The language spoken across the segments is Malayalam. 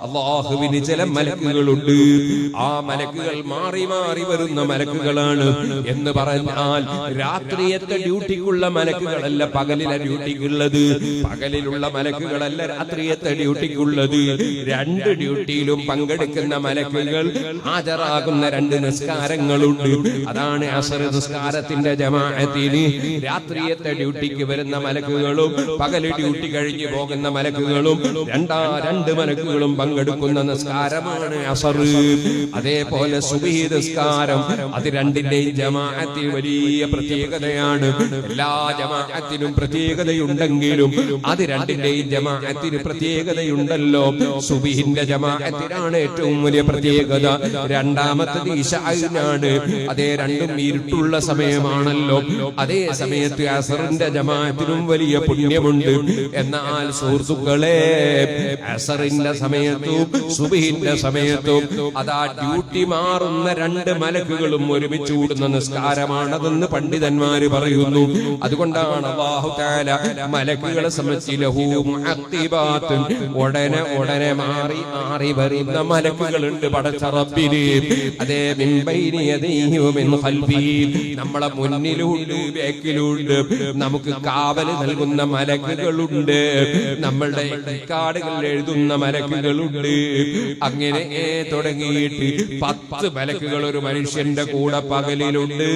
അല്ലാഹുവിന് ചില മലക്കുകളുണ്ട്. ആ മലക്കുകൾ മാറി മാറി വരുന്ന മലക്കുകളാണ്. എന്ന് പറഞ്ഞാൽ രാത്രിയത്തെ ഡ്യൂട്ടിക്കുള്ള മലക്കുകളല്ല പകലിലെ ഡ്യൂട്ടിക്കുള്ളത്, പകലിലുള്ള മലക്കുകളല്ല രാത്രിയത്തെ ഡ്യൂട്ടിക്കുള്ളത്. രണ്ട് ഡ്യൂട്ടിയിലും പങ്കെടുക്കുന്ന മലക്കുകൾ ഹാജരാകുന്ന രണ്ട് നിസ്കാരങ്ങളുണ്ട്. അതാണ് അസ്ർ നിസ്കാരത്തിന്റെ ജമാഅത്തിന് രാത്രിയത്തെ ഡ്യൂട്ടിക്ക് വരുന്ന മലക്കുകളും പകൽ ഡ്യൂട്ടി കഴിഞ്ഞു പോകുന്ന മലക്കുകളും രണ്ട് മലക്കുകളും പങ്കെടുക്കുന്ന നിസ്കാരമാണ് അസ്ർ. അതേപോലെ സുബ്ഹി നിസ്കാരം, അത് രണ്ടിന്റെയും ജമാഅത്തിൽ വലിയ പ്രത്യേകതയാണ്. എല്ലാ ജമാഅത്തിനും പ്രത്യേകതയുണ്ടെങ്കിലും അത് രണ്ടിന്റെയും ജമാഅത്തിന് പ്രത്യേകതയുണ്ടല്ലോ. സുബ്ഹിന്റെ ജമാഅത്തിനാണ് ഏറ്റവും വലിയ പ്രത്യേകത. രണ്ടാമത്തത് ഇശാഇനാണ്. അതേ രണ്ടും ഇരുട്ടുള്ള സമയമാണല്ലോ. അതേ സമയത്ത് അസ്റിന്റെ ജമാഅത്തിനും വലിയ പുണ്യമുണ്ട്. എന്നാൽ സുഹൃത്തുക്കളെ, അസ്റിന്റെ സമയത്തും സുബ്ഹിന്റെ സമയത്തും അതാ ഡ്യൂട്ടി മാറുന്ന രണ്ട് മലക്കുകളും ഒരുമിച്ച് കൂടുന്ന നിസ്കാരമാണതെന്ന് പണ്ഡിതന്മാര് പറയുന്നു. അതുകൊണ്ടാണ് അല്ലാഹു തആല മലക്കുകളെ സംബന്ധിച്ച് ലഹു മുഅഖിബാത്ത്, ഉടനെ മാറി വരുന്ന മലക്കുകളുണ്ട് പടച്ച റബ്ബിന്. അതേ മിൻ ബൈനി യദൈഹി വമിൻ ഖൽബിഹി, നമ്മളെ മുന്നിലുണ്ട് ബാക്കിലുണ്ട്. നമുക്ക് കാവല് നൽകുന്ന മലക്കുകളുണ്ട്, നമ്മളുടെ കാർഡുകൾ എഴുതുന്ന മലക്കുകളുണ്ട്. അങ്ങനെ തുടങ്ങിയിട്ട് 10 മലക്കുകൾ ഒരു മനുഷ്യന്റെ കൂടെ പകലിലുണ്ട്,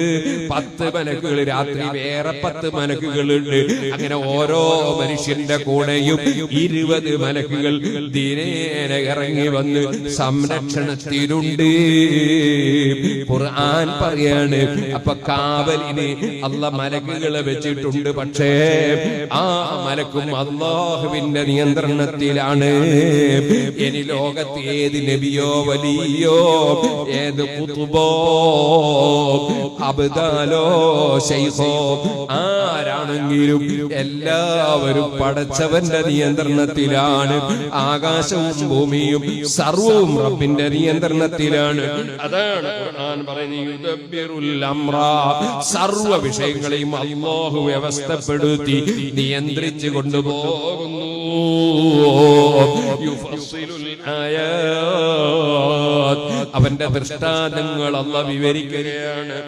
10 മലക്കുകൾ രാത്രി വേറെ 10 മലക്കുകളുണ്ട്. അങ്ങനെ ഓരോ മനുഷ്യന്റെ കൂടെയും 20 മലക്കുകൾ ദിനേന ഇറങ്ങി വന്ന് സംരക്ഷണത്തിലുണ്ട്. ഖുർആൻ പറയാണ്, അപ്പൊ കാവലിന് അല്ലാഹ് മലക്കുകളെ വെച്ചിട്ടുണ്ട്. പക്ഷേ ആ മലക്കും അല്ലാഹുവിന്റെ നിയന്ത്രണത്തിലാണ്. ഇനി ലോകത്ത് ഏത് നബിയോ വലിയോ ഏത് ഖുതുബോ അബ്ദാലോ ശൈഖോ ആരാണെങ്കിലും എല്ലാവരും പടച്ചവന്റെ നിയന്ത്രണത്തിലാണ്. ആകാശവും ഭൂമിയും സർവവും റബ്ബിന്റെ നിയന്ത്രണത്തിലാണ്. അതാണ് ഖുർആൻ പറയുന്നത്, യുദബ്ബിറുൽ അംറ, സർവ വിഷയങ്ങളെയും അല്ലാഹു വ്യവസ്ഥപ്പെടുത്തി നിയന്ത്രിച്ചു കൊണ്ടുപോകുന്നു. യുഫസ്സിലുൽ ആയാത്ത്, അവന്റെ ദൃഷ്ടാന്തങ്ങൾ അല്ലാഹു വിവരിക്കുകയാണ്.